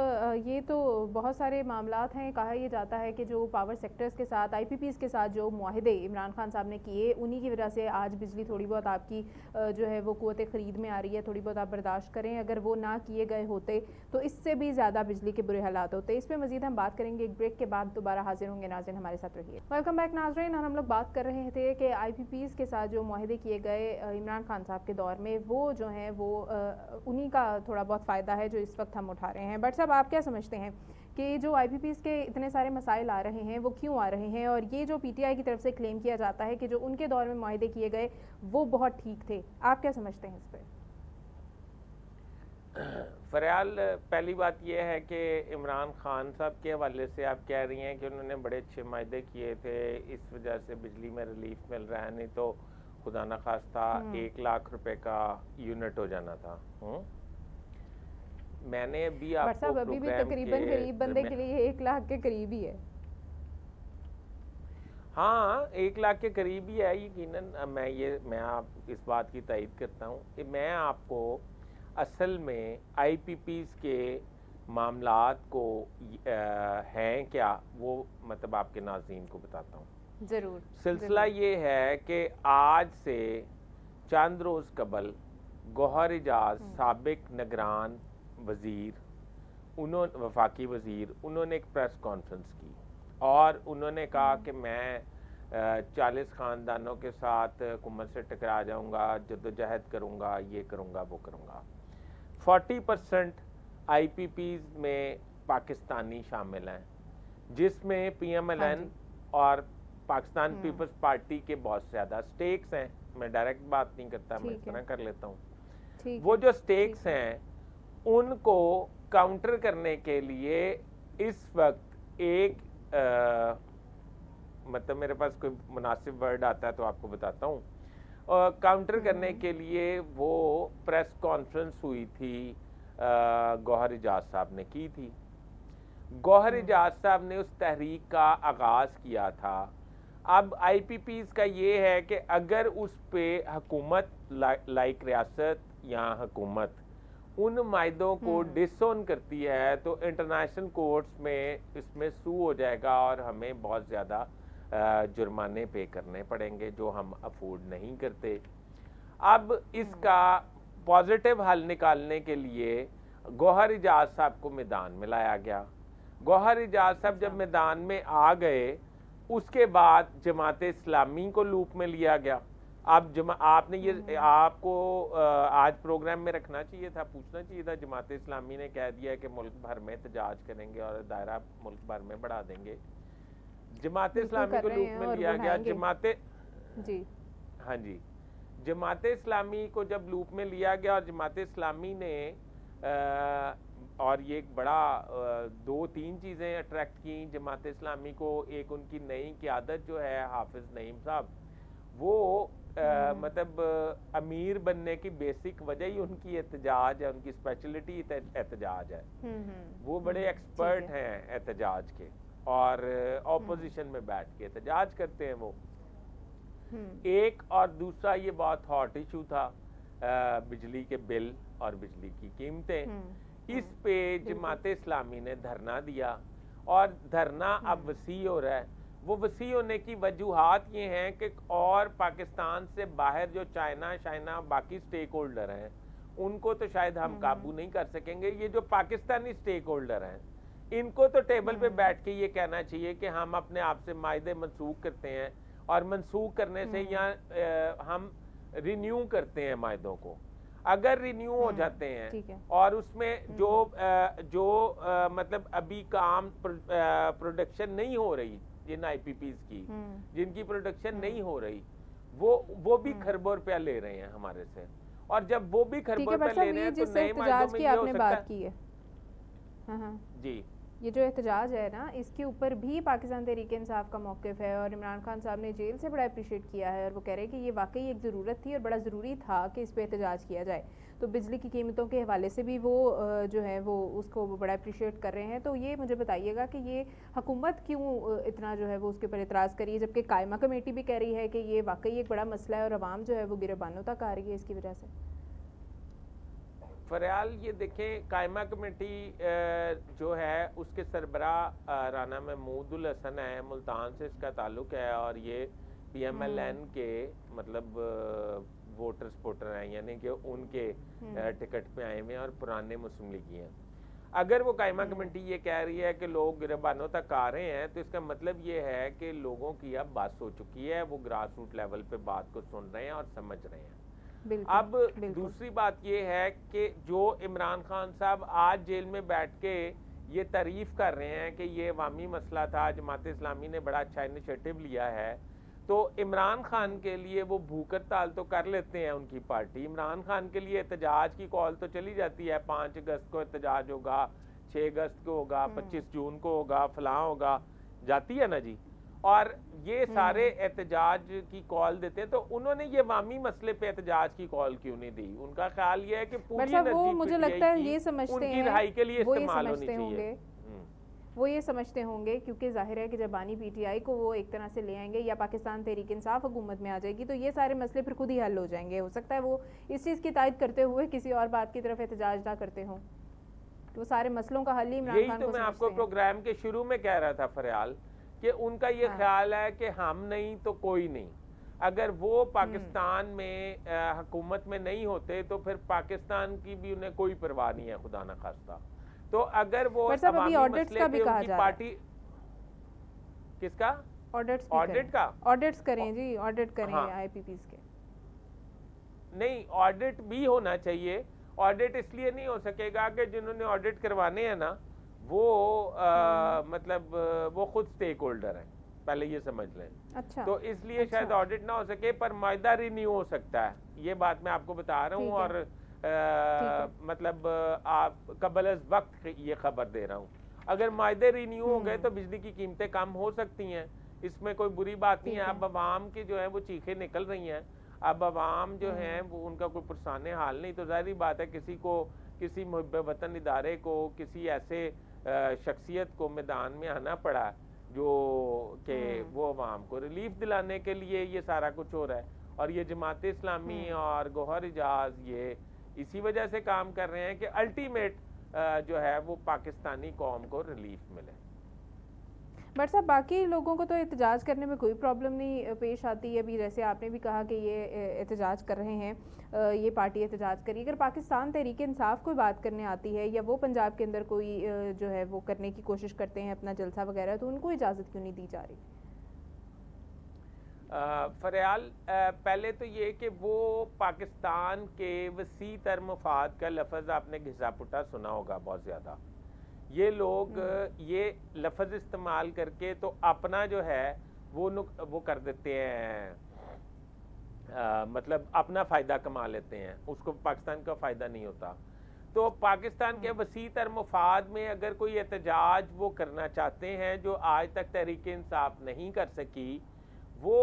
ये तो बहुत सारे मामलात हैं। कहा यह जाता है कि जो पावर सेक्टर्स के साथ, आईपीपीज़ के साथ जो मुआहदे इमरान खान साहब ने किए, उन्हीं की वजह से आज बिजली थोड़ी बहुत आपकी जो है वो क़ुव्वत ख़रीद में आ रही है। थोड़ी बहुत आप बर्दाश्त करें, अगर वो ना किए गए होते तो इससे भी ज़्यादा बिजली के बुरे हालात होते। इस पर मज़ीद हम बात करेंगे एक ब्रेक के बाद। दोबारा हाजिर होंगे नाज़रीन, हमारे साथ रहिए। वेलकम बैक नाज़रीन। और हम लोग बात कर रहे थे कि आईपीपीज़ के साथ जो मुआहदे किए गए इमरान खान साहब के दौर में, वो जो हैं वो उन्हीं का थोड़ा बहुत फ़ायदा है जो इस वक्त हम उठा रहे हैं। बट साहब, आप क्या समझते हैं कि जो आईपीपीज़ के इतने सारे मसाइल आ रहे हैं वो क्यों आ रहे हैं? और ये जो पीटीआई की तरफ से क्लेम किया जाता है कि जो उनके दौर में मुआहदे किए गए वो बहुत ठीक थे, आप क्या समझते हैं इस पर? फरयाल, पहली बात यह है कि इमरान खान साहब के हवाले से आप कह रही हैं कि उन्होंने बड़े अच्छे मुआहदे किए थे, इस वजह से बिजली में रिलीफ मिल रहा है, नहीं तो खुदा न खास्ता 1 लाख रुपए का यूनिट हो जाना था। मैंने अभी आपको अभी भी तकरीबन गरीब बंदे के लिए 1 लाख के करीब ही है। हाँ, 1 लाख के करीब ही है यकीनन। मैं आप इस बात की तायद करता हूँ कि मैं आपको असल में आईपीपीज़ के मामलात को हैं क्या, वो मतलब आपके नाज़रीन को बताता हूँ। ज़रूर। सिलसिला ये है कि आज से चंद रोज़ कबल गौहर एजाज साबिक निगरान वज़ीर, उन्होंने वफाकी वज़ीर, उन्होंने एक प्रेस कॉन्फ्रेंस की और उन्होंने कहा कि मैं 40 ख़ानदानों के साथ हुकूमत से टकरा जाऊंगा, जद्दोजहद करूंगा, ये करूंगा, वो करूंगा। 40% आईपीपीज़ में पाकिस्तानी शामिल हैं, जिसमें पीएमएलएन और पाकिस्तान पीपल्स पार्टी के बहुत ज़्यादा स्टेक्स हैं। मैं डायरेक्ट बात नहीं करता, मैं इस तरह कर लेता हूँ। वो जो स्टेक्स हैं उनको काउंटर करने के लिए इस वक्त एक मतलब मेरे पास कोई मुनासिब वर्ड आता है तो आपको बताता हूँ। काउंटर करने के लिए वो प्रेस कॉन्फ्रेंस हुई थी, गौहर एजाज साहब ने की थी। गौहर एजाज साहब ने उस तहरीक का आगाज़ किया था। अब आईपीपीज़ का ये है कि अगर उस पे हुकूमत लाइक रियासत या हुकूमत उन मायदों को डिसोन करती है तो इंटरनेशनल कोर्ट्स में इसमें सू हो जाएगा और हमें बहुत ज़्यादा जुर्माने पे करने पड़ेंगे जो हम अफोर्ड नहीं करते। अब इसका पॉजिटिव हल निकालने के लिए गौहर इजाज साहब को मैदान में लाया गया। गौहर इजाज साहब जब मैदान में आ गए, उसके बाद जमात इस्लामी को लूप में लिया गया। अब आपने ये आपको आज प्रोग्राम में रखना चाहिए था, पूछना चाहिए था। जमात इस्लामी ने कह दिया कि मुल्क भर में एहतजाज करेंगे और दायरा मुल्क भर में बढ़ा देंगे। जमात इस्लामी को लूप में लिया गया। जी हाँ जी, जमात इस्लामी को जब लूप में लिया गया और जमात इस्लामी ने और ये एक बड़ा 2-3 चीज़ें अट्रैक्ट की जमात इस्लामी को। एक उनकी नई क़यादत जो है हाफिज़ नईम साहब, वो मतलब अमीर बनने की बेसिक वजह ही उनकी एहतजाज है, उनकी स्पेशलिटी एहतजाज है। वो बड़े एक्सपर्ट हैं एहतजाज के और ऑपोजिशन में बैठ के एहतजाज करते हैं वो। एक और दूसरा ये बहुत हॉट इशू था बिजली के बिल और बिजली की कीमतें। इस पे जमात इस्लामी ने धरना दिया और धरना अब वसी हो रहा है। वो वसी होने की वजूहात ये हैं कि और पाकिस्तान से बाहर जो चाइना बाकी स्टेक होल्डर हैं, उनको तो शायद हम काबू नहीं कर सकेंगे। ये जो पाकिस्तानी स्टेक होल्डर हैं, इनको तो टेबल पे बैठ के ये कहना चाहिए कि हम अपने आप से मायदे मनसूख करते हैं और मनसूख करने से या हम रिन्यू करते हैं मायदों को। अगर रिन्यू हो जाते हैं और उसमें जो मतलब अभी काम प्रोडक्शन नहीं हो रही जिन IPPs की, जिनकी प्रोडक्शन नहीं हो रही, वो भी खरबों रुपया ले रहे हैं हमारे से। और जब वो भी खरबों रुपया ले रहे हैं तो नए मायदों में ये हो सकता है। जी, ये जो एहतजाज है ना, इसके ऊपर भी पाकिस्तान तहरीक इंसाफ का मौक़िफ़ है और इमरान खान साहब ने जेल से बड़ा अप्रिशिएट किया है और वो कह रहे हैं कि ये वाकई एक ज़रूरत थी और बड़ा ज़रूरी था कि इस पर एहतजाज किया जाए। तो बिजली की कीमतों के हवाले से भी वो जो है वो उसको बड़ा अप्रिशिएट कर रहे हैं। तो ये मुझे बताइएगा कि ये हुकूमत क्यों इतना जो है वो उसके ऊपर एतराज़ करी है, जबकि कायमा कमेटी भी कह रही है कि ये वाकई एक बड़ा मसला है और अवाम जो है वो गिरबानों तक आ रही है इसकी वजह से। फरयाल, ये देखें, कायमा कमेटी जो है उसके सरबरा राना महमूद उल हसन है, मुल्तान से इसका ताल्लुक है और ये PMLN के मतलब वोटर सपोर्टर हैं, यानी कि उनके टिकट पे आए हुए हैं और पुराने मुस्लिम लीगी हैं। अगर वो कायमा कमेटी ये कह रही है कि लोग गिरबानों तक आ रहे हैं, तो इसका मतलब ये है कि लोगों की अब बात हो चुकी है, वो ग्रास रूट लेवल पे बात को सुन रहे हैं और समझ रहे हैं। अब दूसरी बात ये है कि जो इमरान खान साहब आज जेल में बैठ के ये तारीफ कर रहे हैं कि ये अवामी मसला था, जमात इस्लामी ने बड़ा अच्छा इनिशिएटिव लिया है, तो इमरान खान के लिए वो भूख हड़ताल तो कर लेते हैं उनकी पार्टी। इमरान खान के लिए एहतजाज की कॉल तो चली जाती है, 5 अगस्त को एहतजाज होगा, 6 अगस्त को होगा, 25 जून को होगा, फलां होगा, जाती है ना जी। और ये सारे एहतजाज की कॉल देते हैं, तो उन्होंने ये अवामी मसले पे एहतजाज की कॉल क्यों नहीं दी? उनका ख्याल ये है कि पूरी वो मुझे लगता है ये समझते हैं उनकी रिहाई के लिए इस्तेमाल होनी चाहिए। वो ये समझते होंगे क्योंकि जाहिर है कि जब बानी PTI को वो एक तरह से ले आएंगे या पाकिस्तान तहरीक इंसाफ हुकूमत में आ जाएगी, तो ये सारे मसले फिर खुद ही हल हो जाएंगे। हो सकता है वो इस चीज़ की तायद करते हुए किसी और बात की तरफ एहतजाज ना करते हों, तो सारे मसलों का हल ही इमरान खान को। मैं आपको प्रोग्राम के शुरू में कह रहा था फरयाल कि उनका ये ख्याल है कि हम नहीं तो कोई नहीं। अगर वो पाकिस्तान में हुकूमत में नहीं होते तो फिर पाकिस्तान की भी उन्हें कोई परवाह नहीं है, खुदा ना खास्ता। तो अगर वो अभी ऑडिट्स का भी कहा जा रहा है, पार्टी किसका ऑडिट्स करें जी, ऑडिट करें IPPs के। नहीं, ऑडिट भी होना चाहिए। ऑडिट इसलिए नहीं हो सकेगा कि जिन्होंने ऑडिट करवाने हैं ना वो मतलब वो खुद स्टेक होल्डर हैं, पहले ये समझ लें। अच्छा, तो इसलिए शायद ऑडिट ना हो सके, पर मायदा रिन्यू हो सकता है, ये बात मैं आपको बता रहा हूँ। और मतलब आप कबल वक्त ये खबर दे रहा हूँ, अगर मायदे रिन्यू हो गए तो बिजली की कीमतें कम हो सकती हैं, इसमें कोई बुरी बात नहीं है। अब अवाम की जो है वो चीखें निकल रही हैं, अब अवाम जो है वो उनका कोई पुरसाने हाल नहीं, तो जाहिर बात है किसी को, किसी मुहिब वतन इदारे को, किसी ऐसे शख्सियत को मैदान में आना पड़ा जो कि वो अवाम को रिलीफ दिलाने के लिए ये सारा कुछ हो रहा है। और ये जमात इस्लामी और गौहर इजाज ये इसी वजह से काम कर रहे हैं कि अल्टीमेट जो है वो पाकिस्तानी कौम को रिलीफ मिले। बट साहब बाकी लोगों को तो एहतजाज करने में कोई प्रॉब्लम नहीं पेश आती है। अभी जैसे आपने भी कहा कि ये एहतजाज कर रहे हैं, ये पार्टी एहतजाज करी। अगर पाकिस्तान तहरीक इंसाफ कोई बात करने आती है या वो पंजाब के अंदर कोई जो है वो करने की कोशिश करते हैं अपना जलसा वगैरह, तो उनको इजाज़त क्यों नहीं दी जा रही? फरयाल, पहले तो ये कि वो पाकिस्तान के वसी तर मफाद का लफ्ज़ आपने घिसा पुटा सुना होगा बहुत ज़्यादा। ये लोग ये लफ्ज़ इस्तेमाल करके तो अपना जो है वो कर देते हैं, मतलब अपना फ़ायदा कमा लेते हैं, उसको पाकिस्तान का फ़ायदा नहीं होता। तो पाकिस्तान के वसी तर मफाद में अगर कोई एहतजाज वो करना चाहते हैं जो आज तक तहरीक इंसाफ नहीं कर सकी, वो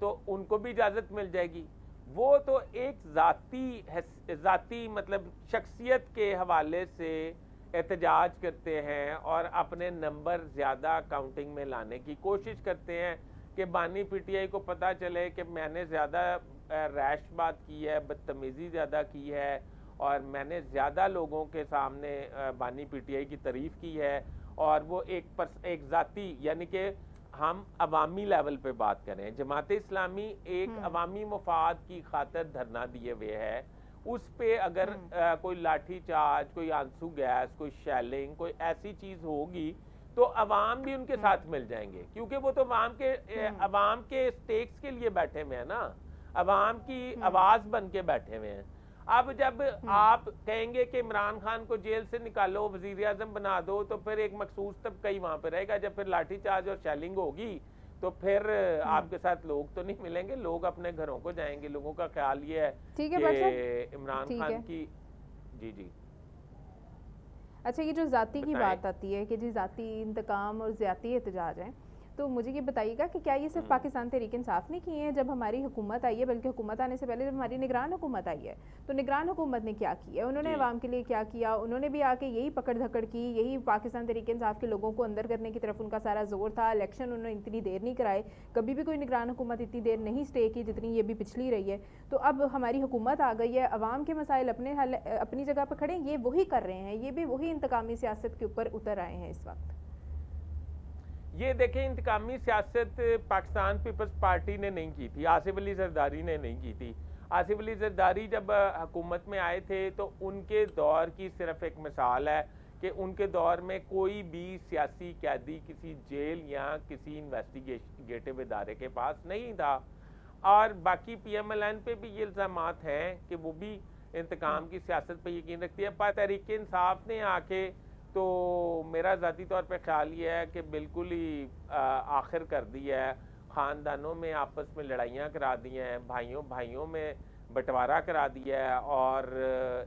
तो उनको भी इजाज़त मिल जाएगी। वो तो एक ज़ाती मतलब शख्सियत के हवाले से एहतजाज करते हैं और अपने नंबर ज़्यादा काउंटिंग में लाने की कोशिश करते हैं कि बानी पीटीआई को पता चले कि मैंने ज़्यादा रैश बात की है, बदतमीज़ी ज़्यादा की है और मैंने ज़्यादा लोगों के सामने बानी पीटीआई की तारीफ़ की है। और वो एक ज़ाती यानी कि हम अवामी लेवल पे बात करें, जमात इस्लामी एक अवामी मफाद की खातिर धरना दिए हुए है, उस पे अगर कोई लाठी चार्ज, कोई आंसू गैस, कोई शेलिंग, कोई ऐसी चीज़ होगी तो अवाम भी उनके साथ मिल जाएंगे, क्योंकि वो तो अवाम के स्टेक्स के लिए बैठे हुए हैं ना, अवाम की आवाज़ बन के बैठे हुए हैं। अब जब आप कहेंगे कि इमरान खान को जेल से निकालो, वजीर आजम बना दो, तो फिर एक मखसूस तबका ही वहां पे रहेगा। जब फिर लाठीचार्ज और शेलिंग होगी तो फिर आपके साथ लोग तो नहीं मिलेंगे, लोग अपने घरों को जाएंगे। लोगों का ख्याल ये है कि इमरान खान की जी जी। अच्छा, ये जो जाती की बात आती है कि जी जाती इंतकाम और ज्यादती एहतजाज हैं, तो मुझे ये बताइएगा कि क्या ये सिर्फ पाकिस्तान तहरीक इंसाफ ने किए हैं? जब हमारी हुकूमत आई है, बल्कि हुकूमत आने से पहले जब हमारी निगरान हुकूमत आई है, तो निगरान हुकूमत ने क्या किया? उन्होंने अवाम के लिए क्या किया? उन्होंने भी आके यही पकड़ धकड़ की, यही पाकिस्तान तहरीक इंसाफ के लोगों को अंदर करने की तरफ उनका सारा जोर था। इलेक्शन उन्होंने इतनी देर नहीं कराए, कभी भी कोई निगरान हुकूमत इतनी देर नहीं स्टे की जितनी ये भी पिछली रही है। तो अब हमारी हुकूमत आ गई है, अवाम के मसाइल अपनी जगह पर खड़े, ये वही कर रहे हैं, ये भी वही इंतकामी सियासत के ऊपर उतर आए हैं इस वक्त। ये देखें, इंतकामी सियासत पाकिस्तान पीपल्स पार्टी ने नहीं की थी, आसिफ अली जरदारी ने नहीं की थी। आसिफ अली जरदारी जब हुकूमत में आए थे तो उनके दौर की सिर्फ एक मिसाल है कि उनके दौर में कोई भी सियासी कैदी किसी जेल या किसी इन्वेस्टिगेटिव इदारे के पास नहीं था। और बाकी PMLN पे भी ये इल्ज़ामात हैं कि वो भी इंतकाम की सियासत पर यकीन रखती है। पर तहरीक इंसाफ ने आके तो मेरा ज़ाती तौर पे ख्याल ये है कि बिल्कुल ही आखिर कर दी है। ख़ानदानों में आपस में लड़ाइयाँ करा दी हैं, भाइयों में बंटवारा करा दिया है और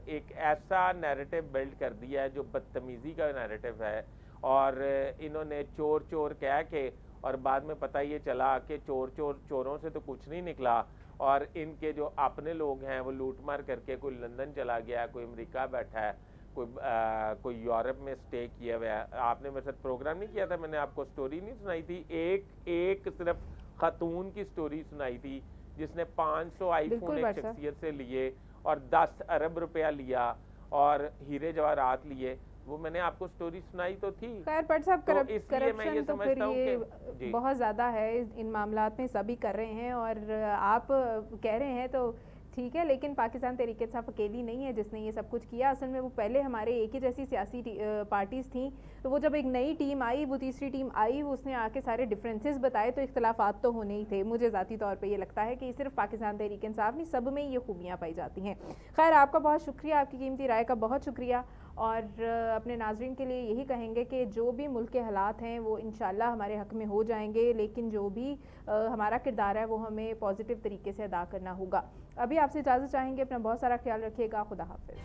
एक ऐसा नैरेटिव बिल्ड कर दिया है जो बदतमीज़ी का नैरेटिव है। और इन्होंने चोर चोर कह के और बाद में पता ये चला कि चोरों से तो कुछ नहीं निकला और इनके जो अपने लोग हैं वो लूट मार करके कोई लंदन चला गया, कोई अमेरिका बैठा है, कोई यूरोप में स्टे किया हुआ है। आपने मेरे साथ प्रोग्राम नहीं किया था, मैंने आपको स्टोरी नहीं सुनाई थी, एक सिर्फ खातून की स्टोरी सुनाई थी जिसने 500 आईफोन एक शख्सियत से लिए और 10 अरब रुपया लिया और हीरे जवाहरात लिए। वो मैंने आपको स्टोरी सुनाई तो थी। खैर पट साहब, करप्शन तो फिर ये बहुत ज़्यादा है इन मामलात में, सभी कर रहे हैं और आप कह रहे हैं तो ठीक है, लेकिन पाकिस्तान तहरीक इंसाफ अकेली नहीं है जिसने ये सब कुछ किया। असल में वो पहले हमारे एक ही जैसी सियासी पार्टीज़ थी, तो वो जब एक नई टीम आई, वो तीसरी टीम आई, वो उसने आके सारे डिफरेंसेस बताए, तो इख्तलाफात तो होने ही थे। मुझे ज़ाती तौर पे ये लगता है कि सिर्फ पाकिस्तान तहरीक इंसाफ नहीं, सब में ये खूबियाँ पाई जाती हैं। खैर, आपका बहुत शुक्रिया, आपकी कीमती राय का बहुत शुक्रिया। और अपने नाजरीन के लिए यही कहेंगे कि जो भी मुल्क के हालात हैं वो इंशाल्लाह हमारे हक़ में हो जाएंगे, लेकिन जो भी हमारा किरदार है वो हमें पॉजिटिव तरीके से अदा करना होगा। अभी आपसे इजाज़त चाहेंगे, अपना बहुत सारा ख्याल रखिएगा। खुदा हाफ़िज़।